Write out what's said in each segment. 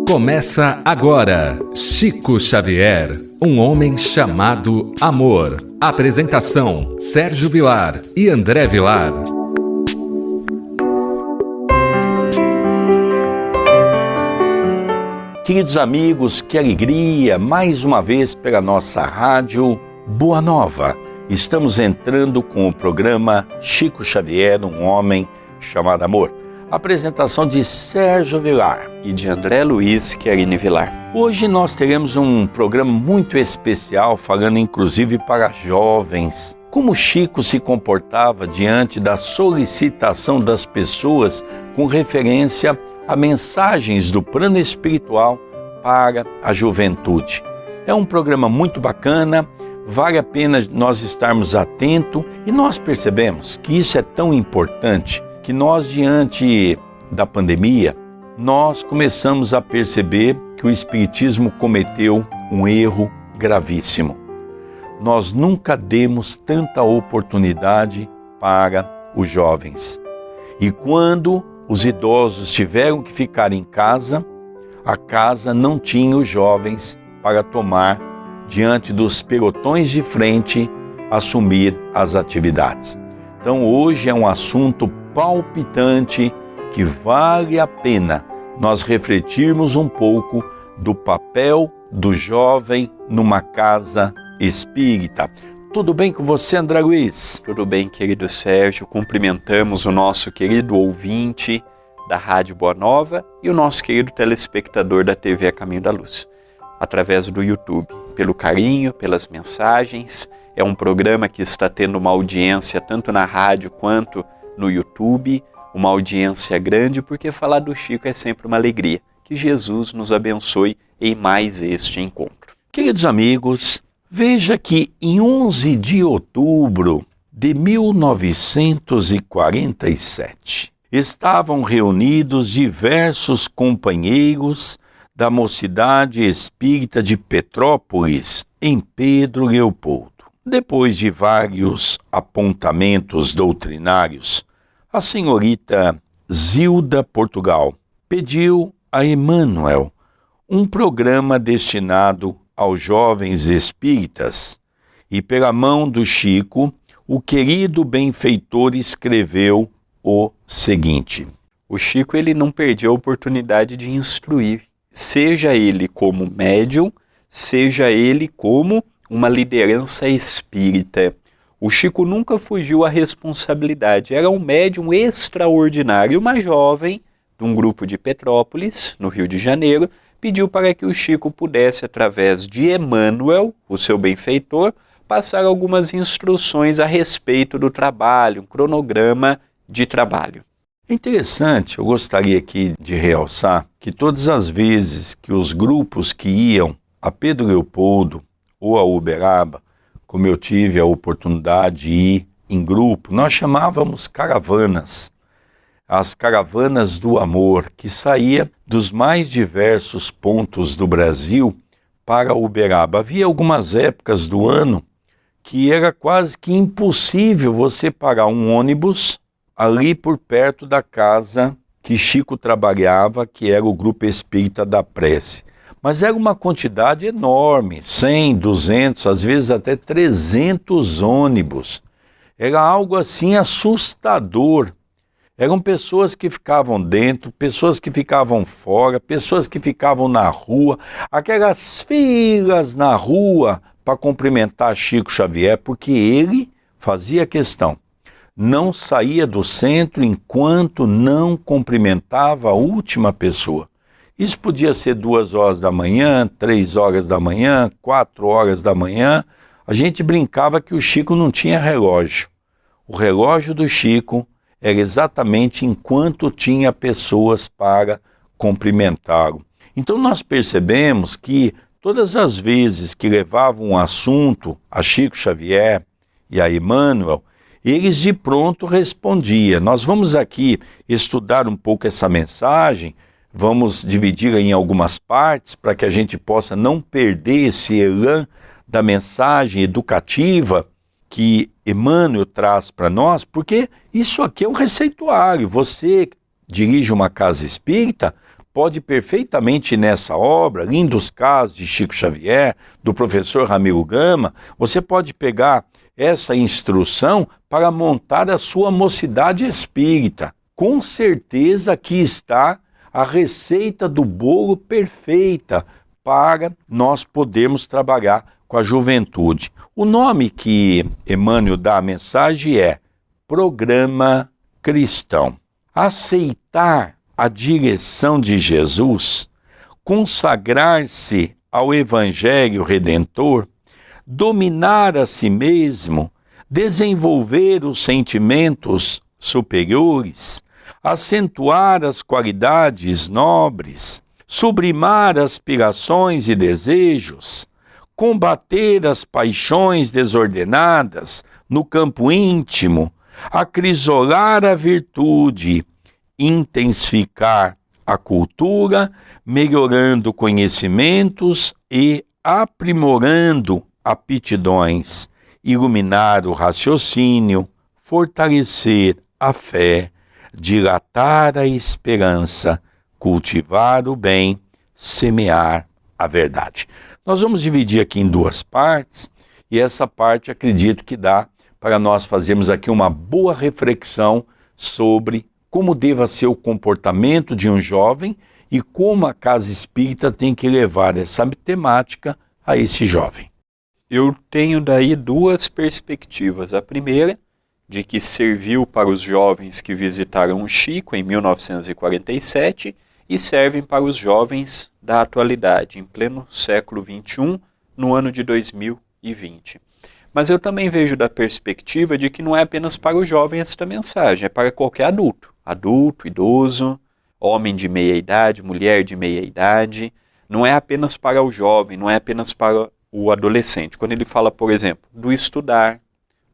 Começa agora, Chico Xavier, um homem chamado amor. Apresentação, Sérgio Vilar e André Vilar. Queridos amigos, que alegria, mais uma vez pela nossa rádio Boa Nova. Estamos entrando com o programa Chico Xavier, um homem chamado amor. Apresentação de Sérgio Vilar e de André Luiz Querini Vilar. Hoje nós teremos um programa muito especial, falando inclusive para jovens. Como Chico se comportava diante da solicitação das pessoas com referência a mensagens do plano espiritual para a juventude. É um programa muito bacana, vale a pena nós estarmos atentos e nós percebemos que isso é tão importante que nós, diante da pandemia, nós começamos a perceber que o Espiritismo cometeu um erro gravíssimo. Nós nunca demos tanta oportunidade para os jovens. E quando os idosos tiveram que ficar em casa, a casa não tinha os jovens para tomar, diante dos pelotões de frente, assumir as atividades. Então hoje é um assunto palpitante que vale a pena nós refletirmos um pouco do papel do jovem numa casa espírita. Tudo bem com você, André Luiz? Tudo bem, querido Sérgio. Cumprimentamos o nosso querido ouvinte da Rádio Boa Nova e o nosso querido telespectador da TV A Caminho da Luz, através do YouTube. Pelo carinho, pelas mensagens. É um programa que está tendo uma audiência tanto na rádio quanto no YouTube, uma audiência grande, porque falar do Chico é sempre uma alegria. Que Jesus nos abençoe em mais este encontro. Queridos amigos, veja que em 11 de outubro de 1947, estavam reunidos diversos companheiros da Mocidade Espírita de Petrópolis, em Pedro Leopoldo. Depois de vários apontamentos doutrinários, a senhorita Zilda Portugal pediu a Emmanuel um programa destinado aos jovens espíritas e, pela mão do Chico, o querido benfeitor escreveu o seguinte. O Chico ele não perdia a oportunidade de instruir, seja ele como médium, seja ele como uma liderança espírita. O Chico nunca fugiu à responsabilidade. Era um médium extraordinário. Uma jovem de um grupo de Petrópolis, no Rio de Janeiro, pediu para que o Chico pudesse, através de Emmanuel, o seu benfeitor, passar algumas instruções a respeito do trabalho, um cronograma de trabalho. É interessante, eu gostaria aqui de realçar que todas as vezes que os grupos que iam a Pedro Leopoldo ou a Uberaba, como eu tive a oportunidade de ir em grupo, nós chamávamos caravanas. As caravanas do amor, que saía dos mais diversos pontos do Brasil para Uberaba. Havia algumas épocas do ano que era quase que impossível você parar um ônibus ali por perto da casa que Chico trabalhava, que era o Grupo Espírita da Prece. Mas era uma quantidade enorme, 100, 200, às vezes até 300 ônibus. Era algo assim assustador. Eram pessoas que ficavam dentro, pessoas que ficavam fora, pessoas que ficavam na rua, aquelas filas na rua para cumprimentar Chico Xavier, porque ele fazia questão. Não saía do centro enquanto não cumprimentava a última pessoa. Isso podia ser 2 horas da manhã, 3 horas da manhã, 4 horas da manhã. A gente brincava que o Chico não tinha relógio. O relógio do Chico era exatamente enquanto tinha pessoas para cumprimentá-lo. Então nós percebemos que todas as vezes que levavam um assunto a Chico Xavier e a Emmanuel, eles de pronto respondiam. Nós vamos aqui estudar um pouco essa mensagem, vamos dividi-la em algumas partes para que a gente possa não perder esse elan da mensagem educativa que Emmanuel traz para nós, porque isso aqui é um receituário. Você dirige uma casa espírita, pode perfeitamente nessa obra, lindos casos de Chico Xavier, do professor Ramiro Gama, você pode pegar essa instrução para montar a sua mocidade espírita. Com certeza aqui está a receita do bolo perfeita para nós podermos trabalhar com a juventude. O nome que Emmanuel dá à mensagem é Programa Cristão. Aceitar a direção de Jesus, consagrar-se ao Evangelho Redentor, dominar a si mesmo, desenvolver os sentimentos superiores, acentuar as qualidades nobres, sublimar aspirações e desejos, combater as paixões desordenadas no campo íntimo, acrisolar a virtude, intensificar a cultura, melhorando conhecimentos e aprimorando aptidões, iluminar o raciocínio, fortalecer a fé, dilatar a esperança, cultivar o bem, semear a verdade. Nós vamos dividir aqui em duas partes, e essa parte acredito que dá para nós fazermos aqui uma boa reflexão sobre como deva ser o comportamento de um jovem e como a casa espírita tem que levar essa temática a esse jovem. Eu tenho daí duas perspectivas. A primeira, de que serviu para os jovens que visitaram o Chico em 1947 e servem para os jovens da atualidade, em pleno século XXI, no ano de 2020. Mas eu também vejo da perspectiva de que não é apenas para o jovem esta mensagem, é para qualquer adulto. Adulto, idoso, homem de meia idade, mulher de meia idade. Não é apenas para o jovem, não é apenas para o adolescente. Quando ele fala, por exemplo, do estudar,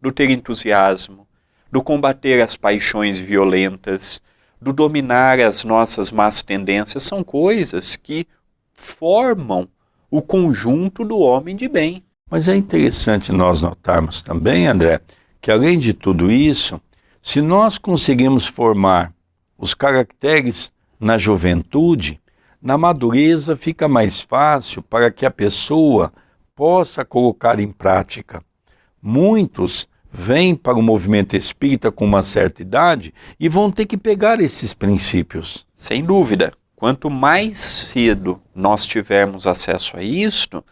do ter entusiasmo, do combater as paixões violentas, do dominar as nossas más tendências, são coisas que formam o conjunto do homem de bem. Mas é interessante nós notarmos também, André, que além de tudo isso, se nós conseguimos formar os caracteres na juventude, na madureza fica mais fácil para que a pessoa possa colocar em prática. Muitos vêm para o movimento espírita com uma certa idade e vão ter que pegar esses princípios. Sem dúvida, quanto mais cedo nós tivermos acesso a isto,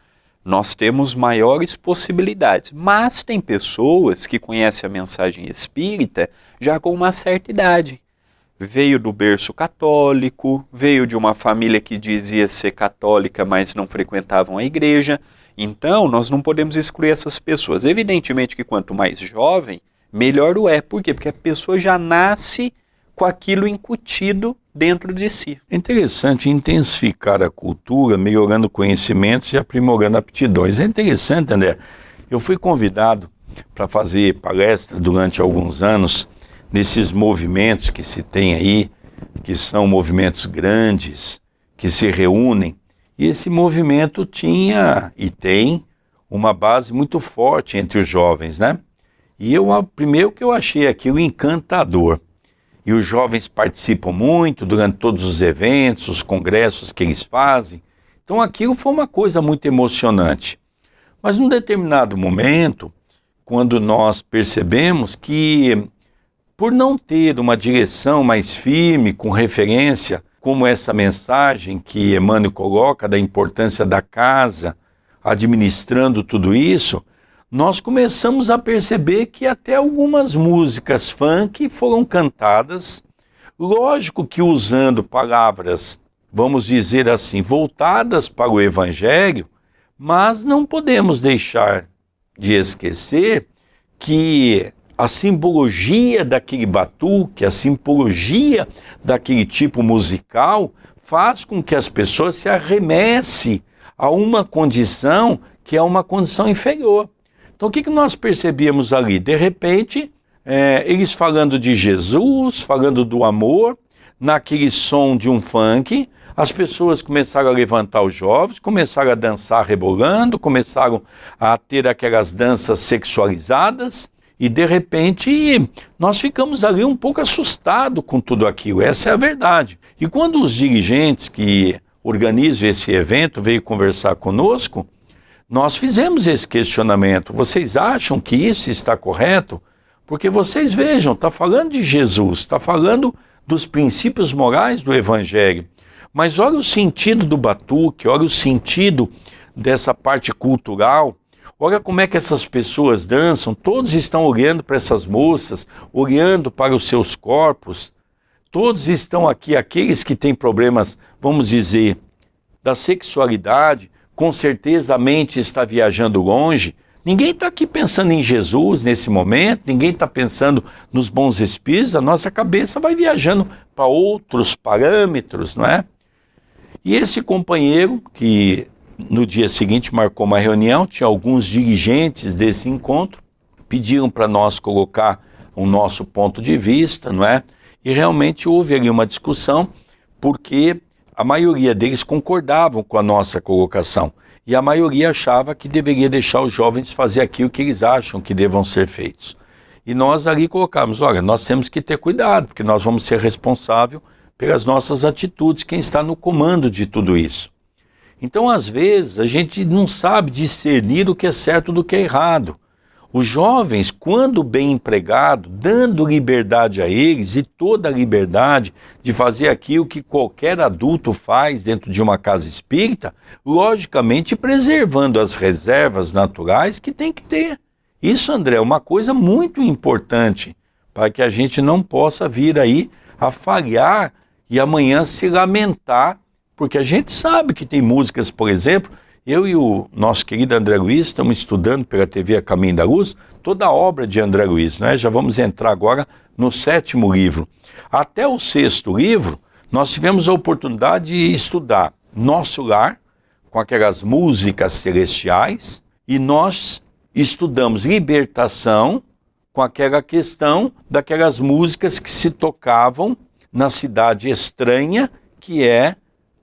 nós temos maiores possibilidades. Mas tem pessoas que conhecem a mensagem espírita já com uma certa idade. Veio do berço católico, veio de uma família que dizia ser católica, mas não frequentavam a igreja. Então, nós não podemos excluir essas pessoas. Evidentemente que quanto mais jovem, melhor o é. Por quê? Porque a pessoa já nasce com aquilo incutido dentro de si. É interessante intensificar a cultura, melhorando conhecimentos e aprimorando aptidões. É interessante, André. Eu fui convidado para fazer palestra durante alguns anos nesses movimentos que se tem aí, que são movimentos grandes, que se reúnem. E esse movimento tinha e tem uma base muito forte entre os jovens, né? E primeiro que eu achei aquilo encantador. E os jovens participam muito durante todos os eventos, os congressos que eles fazem. Então aquilo foi uma coisa muito emocionante. Mas num determinado momento, quando nós percebemos que, por não ter uma direção mais firme, com referência, como essa mensagem que Emmanuel coloca da importância da casa, administrando tudo isso, nós começamos a perceber que até algumas músicas funk foram cantadas, lógico que usando palavras, vamos dizer assim, voltadas para o Evangelho, mas não podemos deixar de esquecer que a simbologia daquele batuque, a simbologia daquele tipo musical, faz com que as pessoas se arremessem a uma condição que é uma condição inferior. Então o que nós percebíamos ali? De repente, eles falando de Jesus, falando do amor, naquele som de um funk, as pessoas começaram a levantar os jovens, começaram a dançar rebolando, começaram a ter aquelas danças sexualizadas, E de repente nós ficamos ali um pouco assustados com tudo aquilo, essa é a verdade. E quando os dirigentes que organizam esse evento veio conversar conosco, nós fizemos esse questionamento. Vocês acham que isso está correto? Porque vocês vejam, está falando de Jesus, está falando dos princípios morais do Evangelho. Mas olha o sentido do batuque, olha o sentido dessa parte cultural. Olha como é que essas pessoas dançam, todos estão olhando para essas moças, olhando para os seus corpos. Todos estão aqui, aqueles que têm problemas, vamos dizer, da sexualidade, com certeza a mente está viajando longe. Ninguém está aqui pensando em Jesus nesse momento, ninguém está pensando nos bons espíritos, a nossa cabeça vai viajando para outros parâmetros, não é? E esse companheiro, que no dia seguinte marcou uma reunião, tinha alguns dirigentes desse encontro, pediram para nós colocar o nosso ponto de vista, não é? E realmente houve ali uma discussão, porque a maioria deles concordavam com a nossa colocação. E a maioria achava que deveria deixar os jovens fazer aquilo que eles acham que devam ser feitos. E nós ali colocamos, olha, nós temos que ter cuidado, porque nós vamos ser responsáveis pelas nossas atitudes, quem está no comando de tudo isso. Então, às vezes, a gente não sabe discernir o que é certo do que é errado. Os jovens, quando bem empregado, dando liberdade a eles e toda a liberdade de fazer aquilo que qualquer adulto faz dentro de uma casa espírita, logicamente preservando as reservas naturais que tem que ter. Isso, André, é uma coisa muito importante para que a gente não possa vir aí a falhar e amanhã se lamentar, porque a gente sabe que tem músicas, por exemplo, eu e o nosso querido André Luiz estamos estudando pela TV A Caminho da Luz toda a obra de André Luiz, né? Já vamos entrar agora no 7º livro. Até o 6º livro, nós tivemos a oportunidade de estudar Nosso Lar, com aquelas músicas celestiais, e nós estudamos Libertação, com aquela questão daquelas músicas que se tocavam na cidade estranha, que é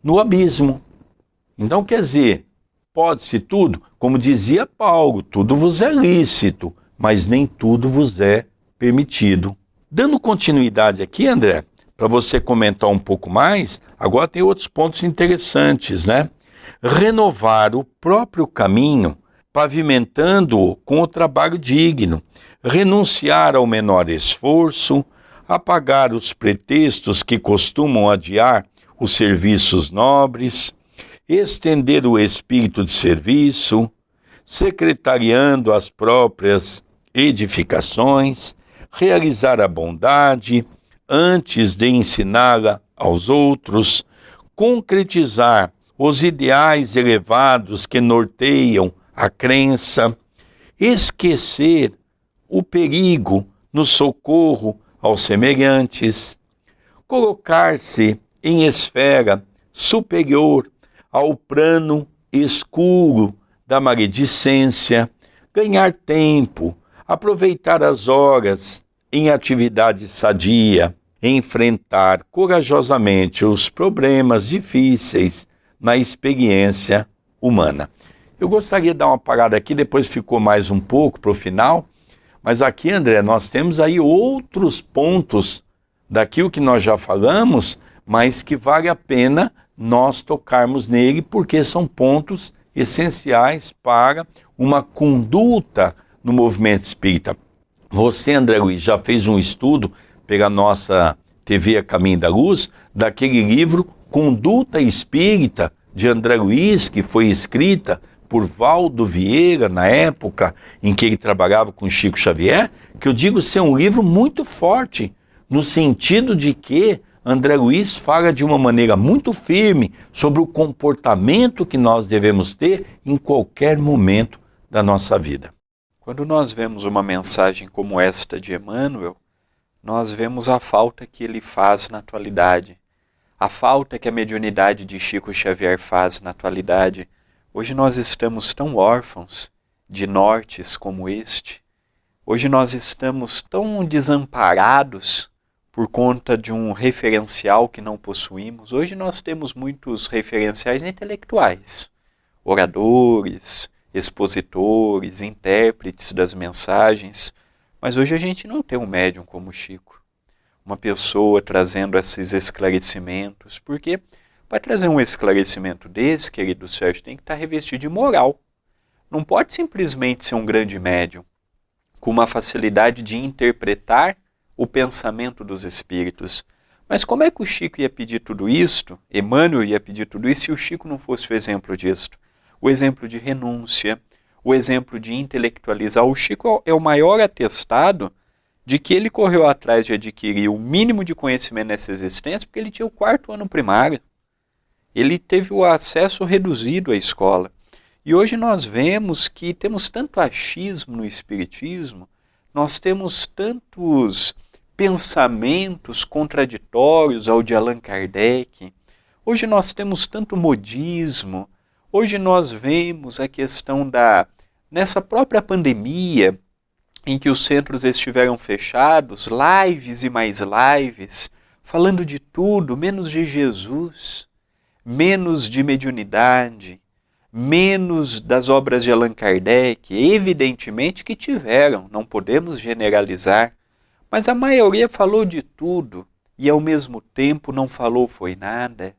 no abismo. Então, quer dizer, pode-se tudo? Como dizia Paulo, tudo vos é lícito, mas nem tudo vos é permitido. Dando continuidade aqui, André, para você comentar um pouco mais, agora tem outros pontos interessantes, né? Renovar o próprio caminho, pavimentando-o com o trabalho digno, renunciar ao menor esforço, apagar os pretextos que costumam adiar os serviços nobres, estender o espírito de serviço, secretariando as próprias edificações, realizar a bondade antes de ensiná-la aos outros, concretizar os ideais elevados que norteiam a crença, esquecer o perigo no socorro aos semelhantes, colocar-se em esfera superior ao plano escuro da maledicência, ganhar tempo, aproveitar as horas em atividade sadia, enfrentar corajosamente os problemas difíceis na experiência humana. Eu gostaria de dar uma parada aqui, depois ficou mais um pouco para o final, mas aqui, André, nós temos aí outros pontos daquilo que nós já falamos, mas que vale a pena nós tocarmos nele, porque são pontos essenciais para uma conduta no movimento espírita. Você, André Luiz, já fez um estudo pela nossa TV A Caminho da Luz, daquele livro Conduta Espírita, de André Luiz, que foi escrita por Valdo Vieira, na época em que ele trabalhava com Chico Xavier, que eu digo ser um livro muito forte, no sentido de que André Luiz fala de uma maneira muito firme sobre o comportamento que nós devemos ter em qualquer momento da nossa vida. Quando nós vemos uma mensagem como esta de Emmanuel, nós vemos a falta que ele faz na atualidade, a falta que a mediunidade de Chico Xavier faz na atualidade. Hoje nós estamos tão órfãos de nortes como este, hoje nós estamos tão desamparados por conta de um referencial que não possuímos. Hoje nós temos muitos referenciais intelectuais, oradores, expositores, intérpretes das mensagens, Mas hoje a gente não tem um médium como o Chico, uma pessoa trazendo esses esclarecimentos, porque para trazer um esclarecimento desse, querido Sérgio, tem que estar revestido de moral. Não pode simplesmente ser um grande médium, com uma facilidade de interpretar o pensamento dos espíritos. Mas como é que o Chico ia pedir tudo isto, Emmanuel ia pedir tudo isso, se o Chico não fosse o exemplo disto? O exemplo de renúncia, o exemplo de intelectualizar. O Chico é o maior atestado de que ele correu atrás de adquirir o mínimo de conhecimento nessa existência, porque ele tinha o 4º ano primário. Ele teve o acesso reduzido à escola. E hoje nós vemos que temos tanto achismo no espiritismo, nós temos tantos pensamentos contraditórios ao de Allan Kardec, hoje nós temos tanto modismo, hoje nós vemos a questão nessa própria pandemia, em que os centros estiveram fechados, lives e mais lives, falando de tudo, menos de Jesus, menos de mediunidade, menos das obras de Allan Kardec. Evidentemente que tiveram, não podemos generalizar, mas a maioria falou de tudo e ao mesmo tempo não falou foi nada.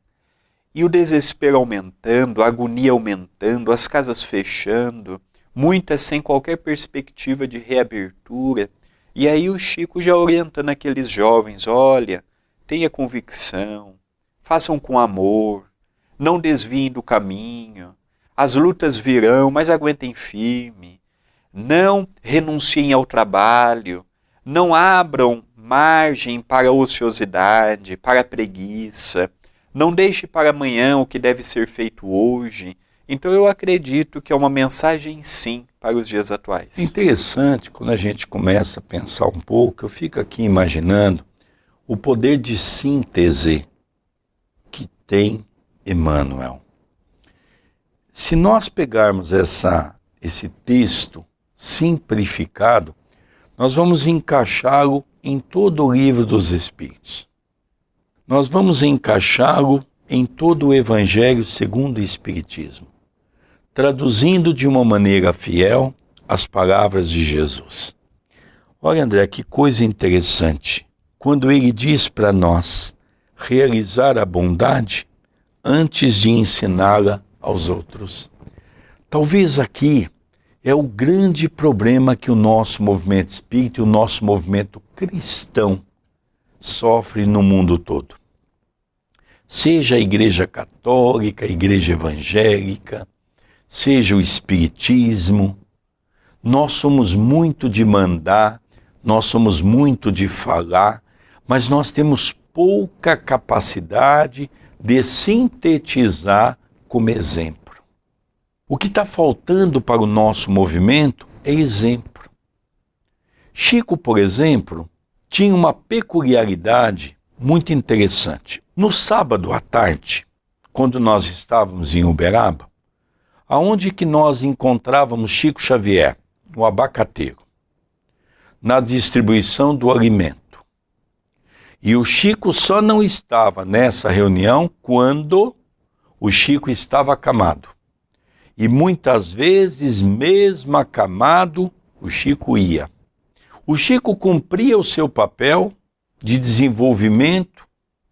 E o desespero aumentando, a agonia aumentando, as casas fechando, muitas sem qualquer perspectiva de reabertura. E aí o Chico já orientando aqueles jovens, olha, tenha convicção, façam com amor, não desviem do caminho, as lutas virão, mas aguentem firme, não renunciem ao trabalho, não abram margem para a ociosidade, para a preguiça, não deixe para amanhã o que deve ser feito hoje. Então eu acredito que é uma mensagem sim para os dias atuais. Interessante, quando a gente começa a pensar um pouco, eu fico aqui imaginando o poder de síntese que tem Emmanuel. Se nós pegarmos esse texto simplificado, nós vamos encaixá-lo em todo o livro dos Espíritos. Nós vamos encaixá-lo em todo o Evangelho segundo o Espiritismo, traduzindo de uma maneira fiel as palavras de Jesus. Olha, André, que coisa interessante. Quando ele diz para nós realizar a bondade antes de ensiná-la aos outros. Talvez aqui é o grande problema que o nosso movimento espírita e o nosso movimento cristão sofre no mundo todo. Seja a Igreja Católica, a Igreja Evangélica, seja o Espiritismo, nós somos muito de mandar, nós somos muito de falar, mas nós temos pouca capacidade de sintetizar como exemplo. O que está faltando para o nosso movimento é exemplo. Chico, por exemplo, tinha uma peculiaridade muito interessante. No sábado à tarde, quando nós estávamos em Uberaba, aonde que nós encontrávamos Chico Xavier? No abacateiro, na distribuição do alimento. E o Chico só não estava nessa reunião quando o Chico estava acamado. E muitas vezes, mesmo acamado, o Chico ia. O Chico cumpria o seu papel de desenvolvimento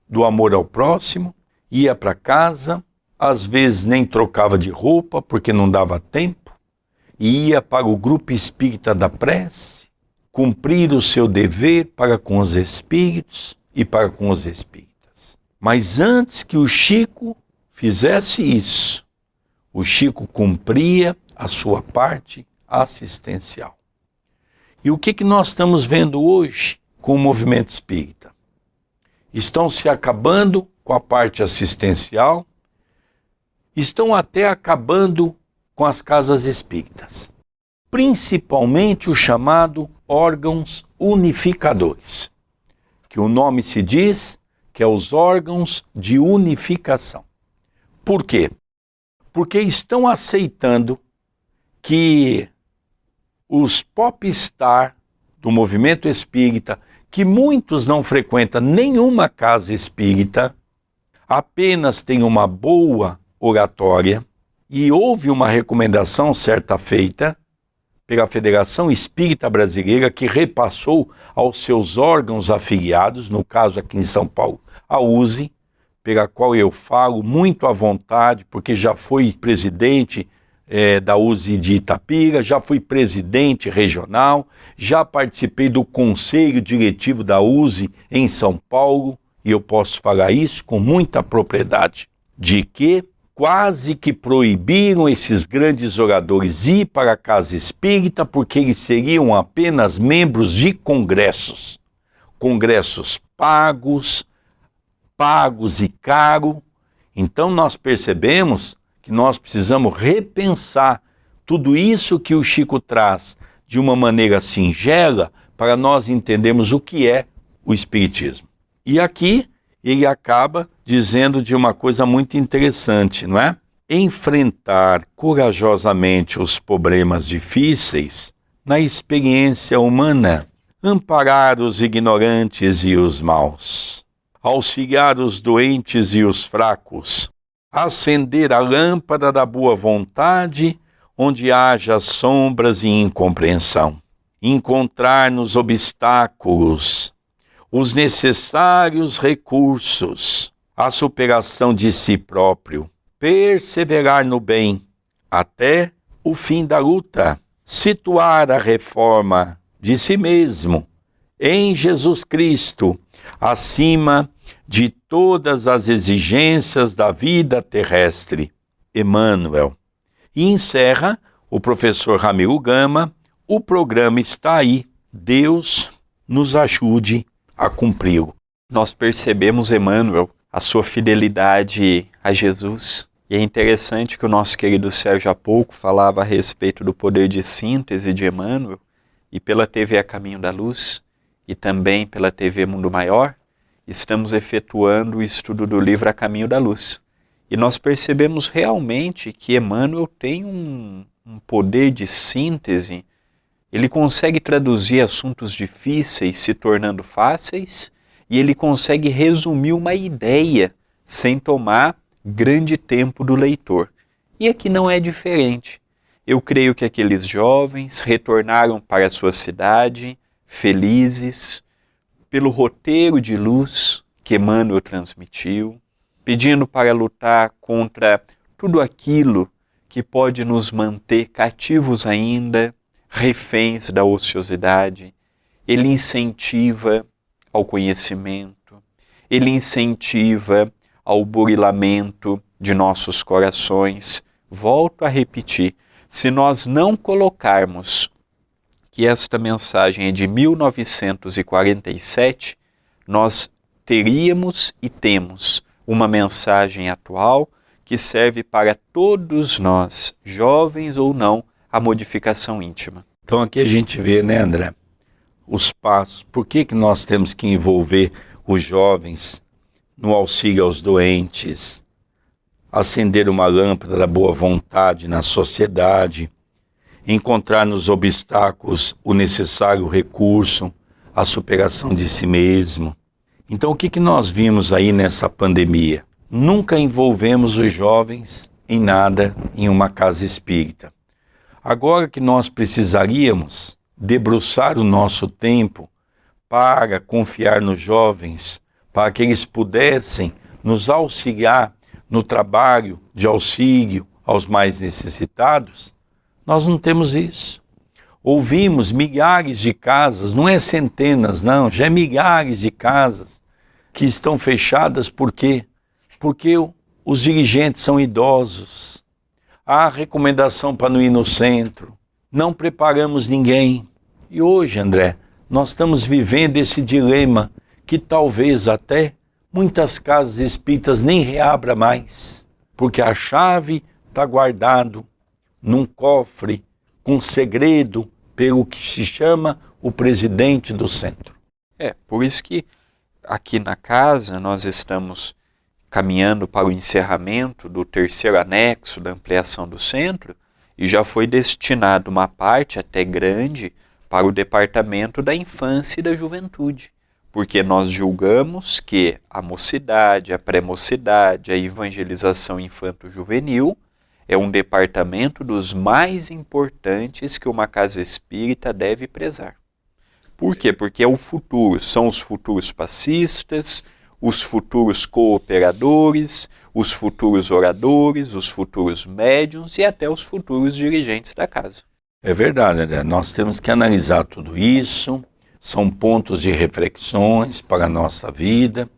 do amor ao próximo, ia para casa, às vezes nem trocava de roupa porque não dava tempo, e ia para o grupo espírita da prece, cumprir o seu dever para com os espíritos e para com os espíritas. Mas antes que o Chico fizesse isso, o Chico cumpria a sua parte assistencial. E o que nós estamos vendo hoje com o movimento espírita? Estão se acabando com a parte assistencial, estão até acabando com as casas espíritas. Principalmente o chamado órgãos unificadores, que o nome se diz que é os órgãos de unificação. Por quê? Porque estão aceitando que os popstar do movimento espírita, que muitos não frequentam nenhuma casa espírita, apenas têm uma boa oratória, e houve uma recomendação certa feita pela Federação Espírita Brasileira, que repassou aos seus órgãos afiliados, no caso aqui em São Paulo, a USE, pela qual eu falo muito à vontade, porque já fui presidente da USE de Itapira, já fui presidente regional, já participei do conselho diretivo da USE em São Paulo, e eu posso falar isso com muita propriedade, de que quase que proibiram esses grandes oradores ir para a casa espírita porque eles seriam apenas membros de congressos pagos e caro. Então nós percebemos que nós precisamos repensar tudo isso que o Chico traz de uma maneira singela para nós entendermos o que é o Espiritismo. E aqui ele acaba dizendo de uma coisa muito interessante, não é? Enfrentar corajosamente os problemas difíceis na experiência humana, amparar os ignorantes e os maus, auxiliar os doentes e os fracos, acender a lâmpada da boa vontade onde haja sombras e incompreensão, encontrar nos obstáculos os necessários recursos, a superação de si próprio, perseverar no bem até o fim da luta, situar a reforma de si mesmo em Jesus Cristo, acima de todas as exigências da vida terrestre. Emmanuel. E encerra o professor Ramiro Gama: o programa está aí, Deus nos ajude a cumpri-lo. Nós percebemos, Emmanuel, a sua fidelidade a Jesus. E é interessante que o nosso querido Sérgio há pouco falava a respeito do poder de síntese de Emmanuel, e pela TV A Caminho da Luz, e também pela TV Mundo Maior, estamos efetuando o estudo do livro A Caminho da Luz. E nós percebemos realmente que Emmanuel tem um poder de síntese. Ele consegue traduzir assuntos difíceis se tornando fáceis, e ele consegue resumir uma ideia sem tomar grande tempo do leitor. E aqui não é diferente. Eu creio que aqueles jovens retornaram para a sua cidade felizes pelo roteiro de luz que Emmanuel transmitiu, pedindo para lutar contra tudo aquilo que pode nos manter cativos ainda, reféns da ociosidade. Ele incentiva ao conhecimento, ele incentiva ao burilamento de nossos corações. Volto a repetir, se nós não colocarmos que esta mensagem é de 1947, nós teríamos e temos uma mensagem atual que serve para todos nós, jovens ou não, a modificação íntima. Então aqui a gente vê, né, André, os passos. Por que nós temos que envolver os jovens no auxílio aos doentes, acender uma lâmpada da boa vontade na sociedade, encontrar nos obstáculos o necessário recurso, a superação de si mesmo. Então o que nós vimos aí nessa pandemia? Nunca envolvemos os jovens em nada em uma casa espírita. Agora que nós precisaríamos debruçar o nosso tempo para confiar nos jovens, para que eles pudessem nos auxiliar no trabalho de auxílio aos mais necessitados, nós não temos isso. Ouvimos milhares de casas, não é centenas não, já é milhares de casas que estão fechadas. Por quê? Porque os dirigentes são idosos. Há recomendação para não ir no centro, não preparamos ninguém. E hoje, André, nós estamos vivendo esse dilema que talvez até muitas casas espíritas nem reabra mais, porque a chave está guardada num cofre com segredo pelo que se chama o presidente do centro. Por isso que aqui na casa nós estamos caminhando para o encerramento do terceiro anexo da ampliação do centro, e já foi destinado uma parte até grande para o departamento da infância e da juventude, porque nós julgamos que a mocidade, a pré-mocidade, a evangelização infanto-juvenil é um departamento dos mais importantes que uma casa espírita deve prezar. Por quê? Porque é o futuro, são os futuros passistas, os futuros cooperadores, os futuros oradores, os futuros médiuns e até os futuros dirigentes da casa. É verdade, André. Nós temos que analisar tudo isso, são pontos de reflexões para a nossa vida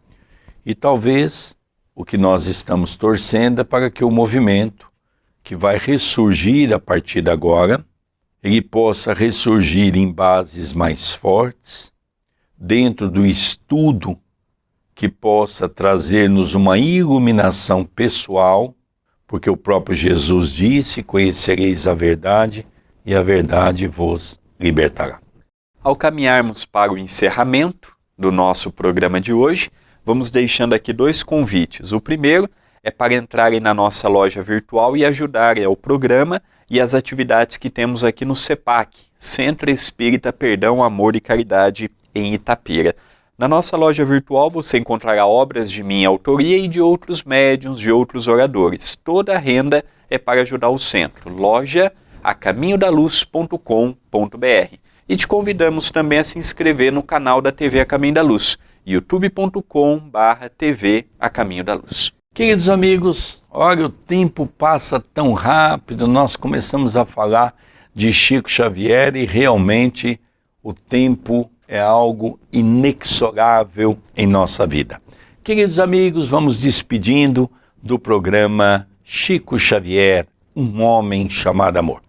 e talvez o que nós estamos torcendo é para que o movimento que vai ressurgir a partir de agora, ele possa ressurgir em bases mais fortes, dentro do estudo que possa trazer-nos uma iluminação pessoal, porque o próprio Jesus disse, conhecereis a verdade e a verdade vos libertará. Ao caminharmos para o encerramento do nosso programa de hoje, vamos deixando aqui 2 convites. O primeiro é para entrarem na nossa loja virtual e ajudarem ao programa e as atividades que temos aqui no CEPAC, Centro Espírita Perdão, Amor e Caridade, em Itapira. Na nossa loja virtual você encontrará obras de minha autoria e de outros médiuns, de outros oradores. Toda a renda é para ajudar o centro. Loja acaminhodaluz.com.br. E te convidamos também a se inscrever no canal da TV A Caminho da Luz, youtube.com/TV A Caminho da Luz. Queridos amigos, olha, o tempo passa tão rápido, nós começamos a falar de Chico Xavier e realmente o tempo é algo inexorável em nossa vida. Queridos amigos, vamos despedindo do programa Chico Xavier, um homem chamado amor.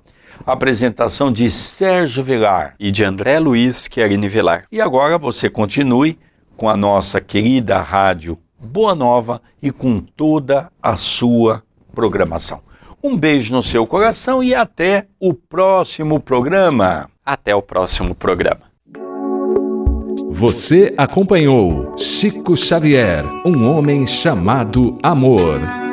Apresentação de Sérgio Vilar e de André Luiz Chiarini Velar. E agora você continue com a nossa querida rádio Boa Nova e com toda a sua programação. Um beijo no seu coração e até o próximo programa. Até o próximo programa. Você acompanhou Chico Xavier, um homem chamado amor.